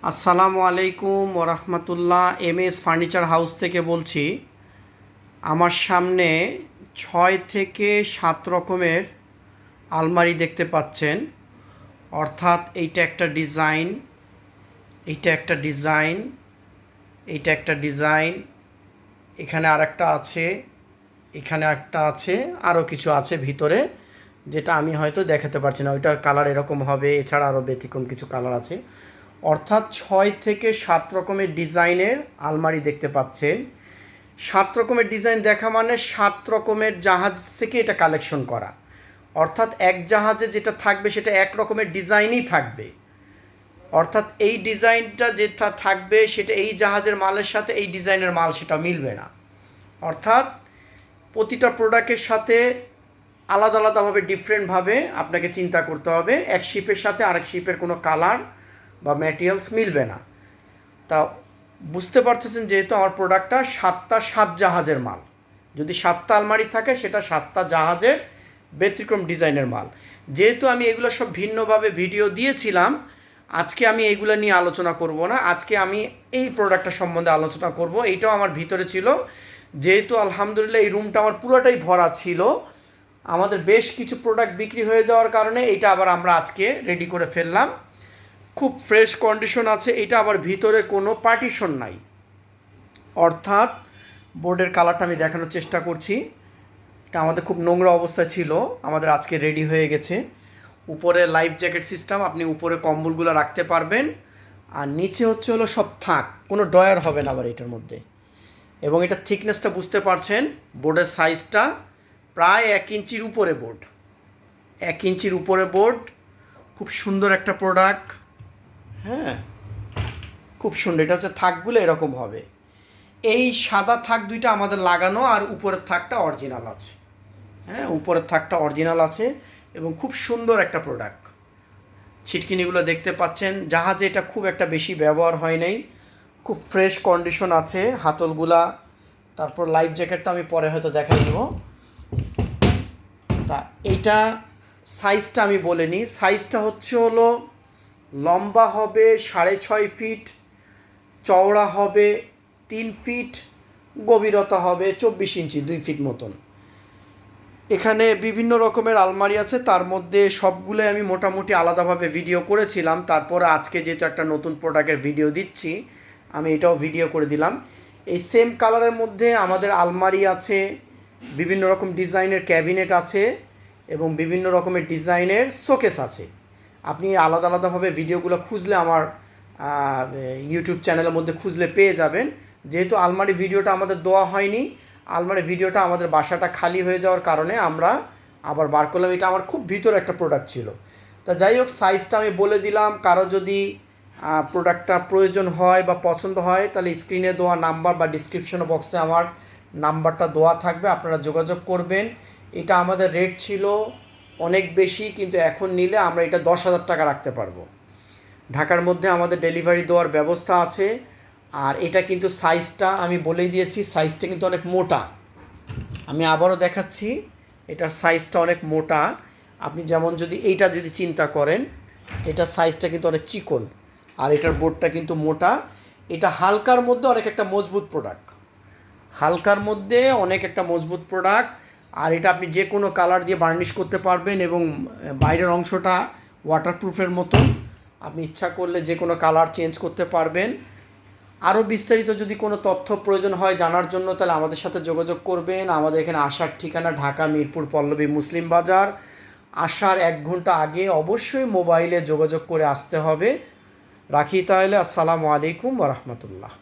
আসসালামু আলাইকুম ওরহমতুল্লাহ। এমএস ফার্নিচার হাউস থেকে বলছি। আমার সামনে 6 থেকে 7 রকমের আলমারি দেখতে পাচ্ছেন। অর্থাৎ এইটা একটা ডিজাইন, এইটা একটা ডিজাইন, এইটা একটা ডিজাইন, এখানে আরেকটা আছে, এখানে একটা আছে, আরও কিছু আছে ভিতরে, যেটা আমি হয়তো দেখাতে পারছি না। ওইটার কালার এরকম হবে, এছাড়া আরও ব্যতিক্রম কিছু কালার আছে। অর্থাৎ 6 থেকে 7 রকমের ডিজাইনের আলমারি দেখতে পাচ্ছেন। 7 রকমের ডিজাইন দেখা মানে 7 রকমের জাহাজ থেকে এটা কালেকশন করা। অর্থাৎ এক জাহাজে যেটা থাকবে সেটা এক রকমের ডিজাইনই থাকবে। অর্থাৎ এই ডিজাইনটা যেটা থাকবে সেটা এই জাহাজের মালের সাথে এই ডিজাইনের মাল সেটা মিলবে না। অর্থাৎ প্রতিটা প্রোডাক্টের সাথে আলাদা আলাদাভাবে ডিফারেন্টভাবে আপনাকে চিন্তা করতে হবে। এক শিপের সাথে আরেক শিপের কোনো কালার বা ম্যাটেরিয়ালস মিলবে না। তা বুঝতে পারতেছেন, যেহেতু আমার প্রোডাক্টটা 7 জাহাজের মাল। যদি 7টা আলমারি থাকে সেটা 7টা জাহাজের ব্যতিক্রম ডিজাইনের মাল। যেহেতু আমি এগুলো সব ভিন্নভাবে ভিডিও দিয়েছিলাম, আজকে আমি এইগুলো নিয়ে আলোচনা করব না। আজকে আমি এই প্রোডাক্টটা সম্বন্ধে আলোচনা করব। এইটাও আমার ভিতরে ছিল, যেহেতু আলহামদুলিল্লাহ এই রুমটা আমার পুরোটাই ভরা ছিল। আমাদের বেশ কিছু প্রোডাক্ট বিক্রি হয়ে যাওয়ার কারণে এটা আবার আমরা আজকে রেডি করে ফেললাম। খুব ফ্রেশ কন্ডিশন আছে। এটা আবার ভিতরে কোনো পার্টিশন নাই। অর্থাৎ বোর্ডের কালারটা আমি দেখানোর চেষ্টা করছি। এটা আমাদের খুব নোংরা অবস্থায় ছিল, আমাদের আজকে রেডি হয়ে গেছে। উপরে লাইফ জ্যাকেট সিস্টেম, আপনি উপরে কম্বলগুলো রাখতে পারবেন। আর নিচে হচ্ছে হলো সব থাক, কোনো ডয়ার হবে না আবার এটার মধ্যে। এবং এটা থিকনেসটা বুঝতে পারছেন, বোর্ডের সাইজটা প্রায় 1 ইঞ্চির উপরে বোর্ড, 1 ইঞ্চির উপরে বোর্ড। খুব সুন্দর একটা প্রোডাক্ট। হ্যাঁ, খুব সুন্দর। এটা হচ্ছে থাকগুলো এরকম হবে। এই সাদা থাক দুইটা আমাদের লাগানো, আর উপরের থাকটা অরিজিনাল আছে। হ্যাঁ, উপরের থাকটা অরিজিনাল আছে এবং খুব সুন্দর একটা প্রোডাক্ট। ছিটকিনিগুলো দেখতে পাচ্ছেন। জাহাজে এটা খুব একটা বেশি ব্যবহার হয় নাই, খুব ফ্রেশ কন্ডিশন আছে হাতলগুলা। তারপর লাইফ জ্যাকেটটা আমি পরে হয়তো দেখাই দেবো। তা এইটা সাইজটা আমি বলে নিই। সাইজটা হচ্ছে হলো লম্বা হবে 6.5 ফিট, চওড়া হবে 3 ফিট, গভীরতা হবে 24 ইঞ্চি, 2 ফিট মতন। এখানে বিভিন্ন রকমের আলমারি আছে, তার মধ্যে সবগুলোই আমি মোটামুটি আলাদাভাবে ভিডিও করেছিলাম। তারপরে আজকে যেহেতু একটা নতুন প্রোডাক্টের ভিডিও দিচ্ছি, আমি এটাও ভিডিও করে দিলাম। এই সেম কালারের মধ্যে আমাদের আলমারি আছে, বিভিন্ন রকম ডিজাইনের ক্যাবিনেট আছে এবং বিভিন্ন রকমের ডিজাইনের শোকেস আছে। আপনি আলাদা আলাদাভাবে ভিডিওগুলো খুঁজলে আমার ইউটিউব চ্যানেলের মধ্যে খুঁজলে পেয়ে যাবেন। যেহেতু আলমারি ভিডিওটা আমাদের দেওয়া হয়নি, আলমারি ভিডিওটা আমাদের বাসাটা খালি হয়ে যাওয়ার কারণে আমরা আবার বার করলাম। এটা আমার খুব ভিতর একটা প্রোডাক্ট ছিল। তা যাই হোক, সাইজটা আমি বলে দিলাম। কারো যদি প্রোডাক্টটা প্রয়োজন হয় বা পছন্দ হয়, তাহলে স্ক্রিনে দেওয়া নাম্বার বা ডিসক্রিপশন বক্সে আমার নাম্বারটা দেওয়া থাকবে, আপনারা যোগাযোগ করবেন। এটা আমাদের রেট ছিল অনেক বেশি, কিন্তু এখন নিলে আমরা এটা 10,000 টাকা রাখতে পারবো। ঢাকার মধ্যে আমাদের ডেলিভারি দেওয়ার ব্যবস্থা আছে। আর এটা কিন্তু সাইজটা আমি বলেই দিয়েছি, সাইজটা কিন্তু অনেক মোটা। আমি আবারও দেখাচ্ছি, এটার সাইজটা অনেক মোটা। আপনি যেমন যদি এইটা যদি চিন্তা করেন, এটার সাইজটা কিন্তু অনেক চিকন, আর এটার বোর্ডটা কিন্তু মোটা। এটা হালকার মধ্যে অনেক একটা মজবুত প্রোডাক্ট, হালকার মধ্যে অনেক একটা মজবুত প্রোডাক্ট। আর এটা আপনি যে কোনো কালার দিয়ে বার্নিশ করতে পারবেন এবং বাইরের অংশটা ওয়াটারপ্রুফের মতন। আপনি ইচ্ছা করলে যে কোনো কালার চেঞ্জ করতে পারবেন। আরও বিস্তারিত যদি কোনো তথ্য প্রয়োজন হয় জানার জন্য, তাহলে আমাদের সাথে যোগাযোগ করবেন। আমাদের এখানে আসার ঠিকানা ঢাকা মিরপুর পল্লবী মুসলিম বাজার। আসার 1 ঘন্টা আগে অবশ্যই মোবাইলে যোগাযোগ করে আসতে হবে। রাখি তাহলে। আসসালামু আলাইকুম ওয়া রাহমাতুল্লাহ।